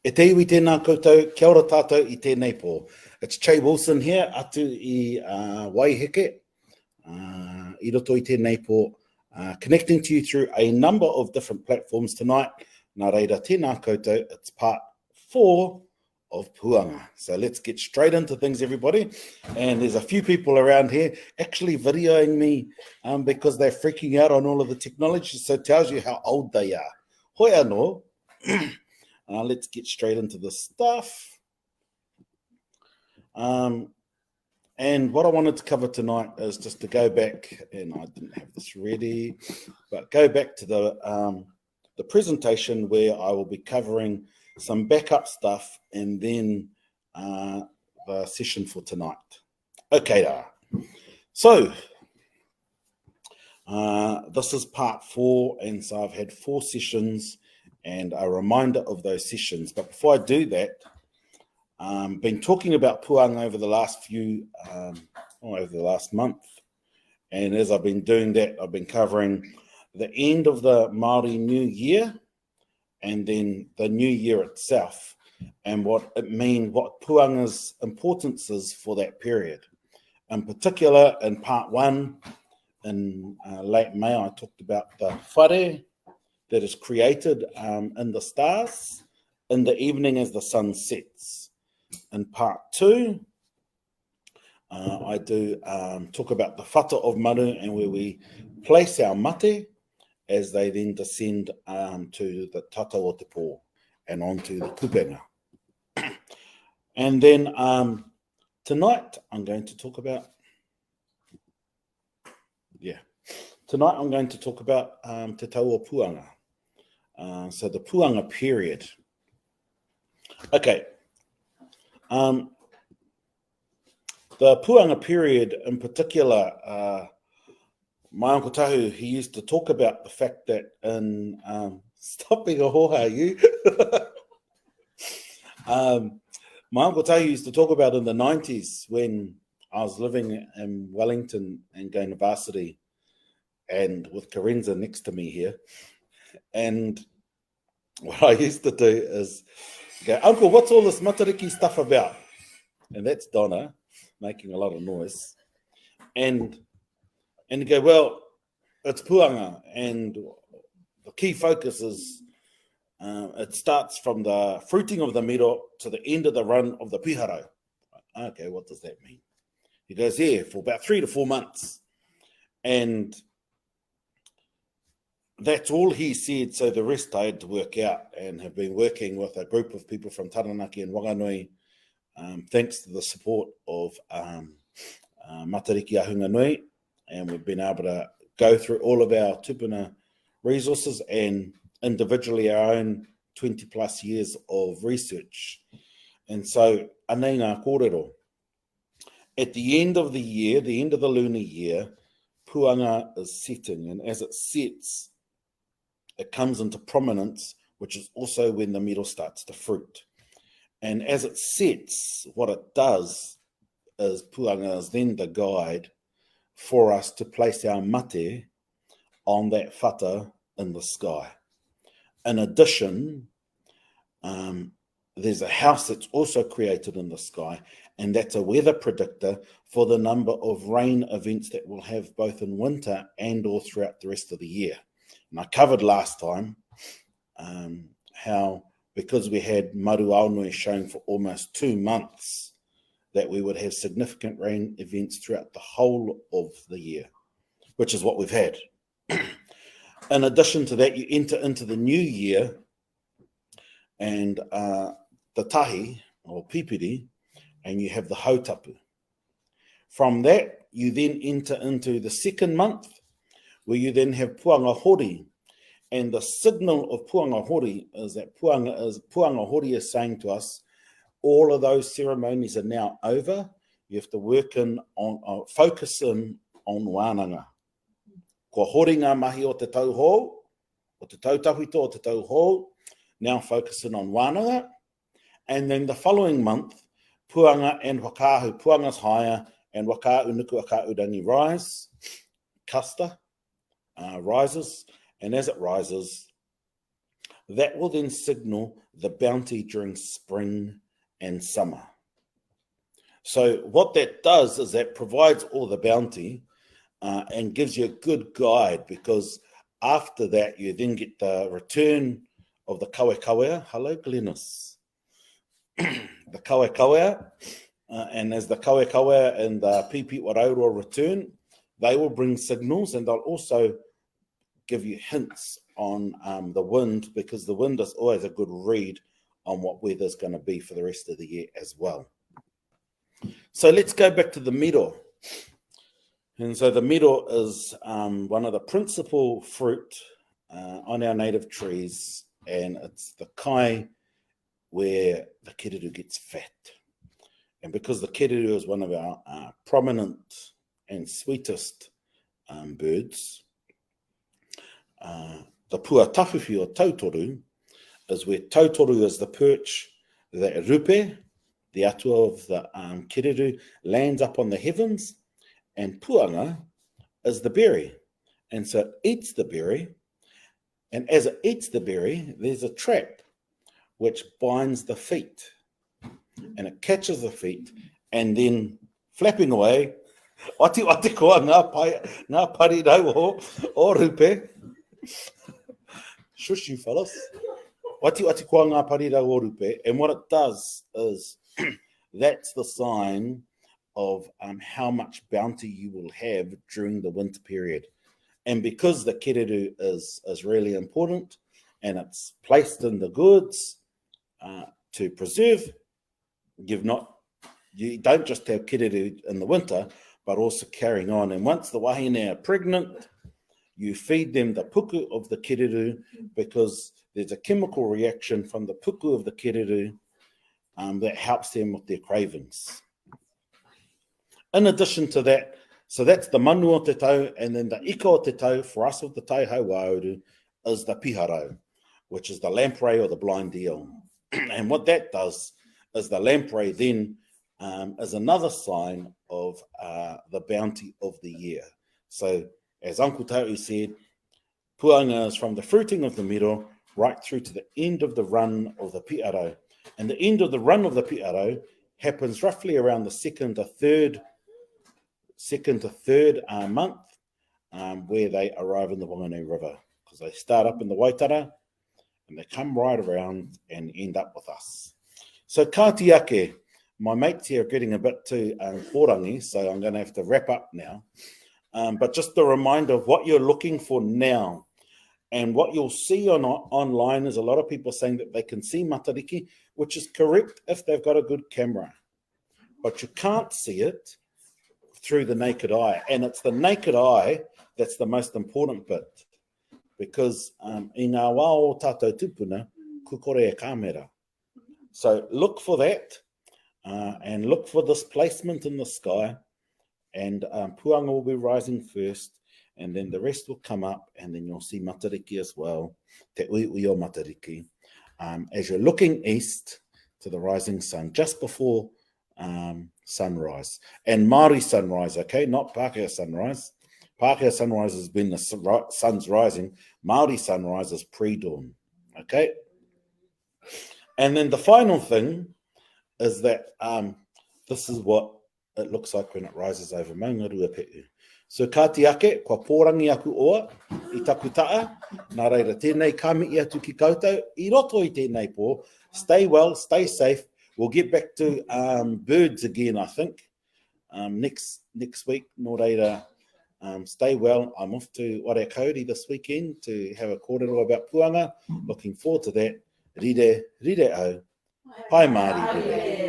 E te iwi tēnā koutou, kia ora tātou I tēnei pō. It's Che Wilson here, atu I Waiheke, I roto I tēnei pō, connecting to you through a number of different platforms tonight. Nā reira tēnā koutou, it's part 4 of Puanga. So let's get straight into things, everybody. And there's a few people around here actually videoing me because they're freaking out on all of the technology, so it tells you how old they are. Hoi anō. Let's get straight into the stuff. And what I wanted to cover tonight is just to go back, and I didn't have this ready, but go back to the presentation where I will be covering some backup stuff and then the session for tonight. Okay, so this is part 4, and so I've had 4 sessions and a reminder of those sessions. But before I do that, been talking about Puanga over the last over the last month. And as I've been doing that, I've been covering the end of the Māori New Year and then the New Year itself and what Puanga's importance is for that period. In particular, in part 1, in late May, I talked about the whare that is created in the stars in the evening as the sun sets. In part 2, I do talk about the whata of maru and where we place our mate as they then descend to the tata o te pō and onto the kupenga. And then tonight I'm going to talk about te tau o Puanga. So the Puanga period. Okay. The Puanga period in particular, my Uncle Tahu, he used to talk about the fact that in stop being a hoha, you. My Uncle Tahu used to talk about in the 90s when I was living in Wellington and going to varsity and with Karenza next to me here. And what I used to do is go, Uncle, what's all this matariki stuff about? And that's Donna making a lot of noise. And you go, well, it's Puanga. And the key focus is it starts from the fruiting of the miro to the end of the run of the piharo. Okay, what does that mean? He goes, yeah, for about 3 to 4 months. And that's all he said, so the rest I had to work out and have been working with a group of people from Taranaki and Wanganui, thanks to the support of Matariki Ahunga Nui, and we've been able to go through all of our tupuna resources and individually our own 20 plus years of research. And so, anei ngā kōrero. At the end of the year, the end of the lunar year, Puanga is setting, and as it sets, it comes into prominence, which is also when the miro starts to fruit. And as it sets, what it does is Puanga is then the guide for us to place our mate on that whata in the sky. In addition, there's a house that's also created in the sky, and that's a weather predictor for the number of rain events that we'll have both in winter and or throughout the rest of the year. And I covered last time how, because we had Maru Aonui showing for almost 2 months, that we would have significant rain events throughout the whole of the year, which is what we've had. In addition to that, you enter into the new year and the tahi, or pipiri, and you have the hautapu. From that, you then enter into the 2nd month, where you then have Puanga Hori. And the signal of Puanga Hori is that Puanga Hori is saying to us, all of those ceremonies are now over. You have to work focus in on wānanga. Ko hori ngā mahi o te tau hou, o te tautawhito o te tau hou, now focusing on wānanga. And then the following month, Puanga and Whakāhu, Puanga's higher, and Whakāu nuku Akaurangi rise, Kasta rises, and as it rises, that will then signal the bounty during spring and summer. So what that does is that provides all the bounty and gives you a good guide, because after that you then get the return of the kawekawea. Hello, Glennis. The kawekawea, and as the kawekawea and the pipi waraurua return, they will bring signals, and they'll also give you hints on the wind, because the wind is always a good read on what weather's going to be for the rest of the year as well. So let's go back to the miro. And so the miro is one of the principal fruit on our native trees, and it's the kai where the kereru gets fat. And because the kereru is one of our prominent and sweetest birds, the puatawhiwhi or tautoru is where tautoru is the perch that rupe, the atua of the kereru, lands up on the heavens, and puanga is the berry. And so it eats the berry, and as it eats the berry, there's a trap which binds the feet, and it catches the feet, and then flapping away, ati koa ngā parirau o rupe. Shush, you fellas. Ati koa ngā parirau o rupe. And what it does is that's the sign of how much bounty you will have during the winter period. And because the kereru is really important, and it's placed in the goods to preserve, you don't just have kereru in the winter, but also carrying on. And once the wahine are pregnant, you feed them the puku of the kereru, because there's a chemical reaction from the puku of the kereru that helps them with their cravings. In addition to that, so that's the manu o te tau, and then the ika o te tau for us of the Taihau Wauru is the piharau, which is the lamprey or the blind eel. And what that does is the lamprey then is another sign of the bounty of the year. So as Uncle Tau said, puanga is from the fruiting of the miro right through to the end of the run of the piharau. And the end of the run of the piharau happens roughly around the second to third month, where they arrive in the Whanganui River, because they start up in the Waitara and they come right around and end up with us. So kātiake, my mates here are getting a bit too horangi, so I'm going to have to wrap up now. But just a reminder of what you're looking for now. And what you'll see online is a lot of people saying that they can see matariki, which is correct if they've got a good camera. But you can't see it through the naked eye. And it's the naked eye that's the most important bit. Because i ngā wā o tātou tupuna, kukore e kāmera. So look for that, and look for this placement in the sky. And puanga will be rising first, and then the rest will come up, and then you'll see matariki as well, te ui o matariki, as you're looking east to the rising sun, just before sunrise. And Māori sunrise, okay, not Pākehā sunrise. Pākehā sunrise is when the sun's rising. Māori sunrise is pre-dawn, okay? And then the final thing is that this is what it looks like when it rises over Maunga Ruape'u. So kātiake, kua pōrangi aku oa, I taku taa, nā reira tēnei kāmiti atu ki koutou, I roto I tēnei pō, stay well, stay safe. We'll get back to birds again, I think, next week, nō reira. Stay well. I'm off to Waiakauri this weekend to have a kōrero about puanga. Looking forward to that. Rire au. Pai Māori.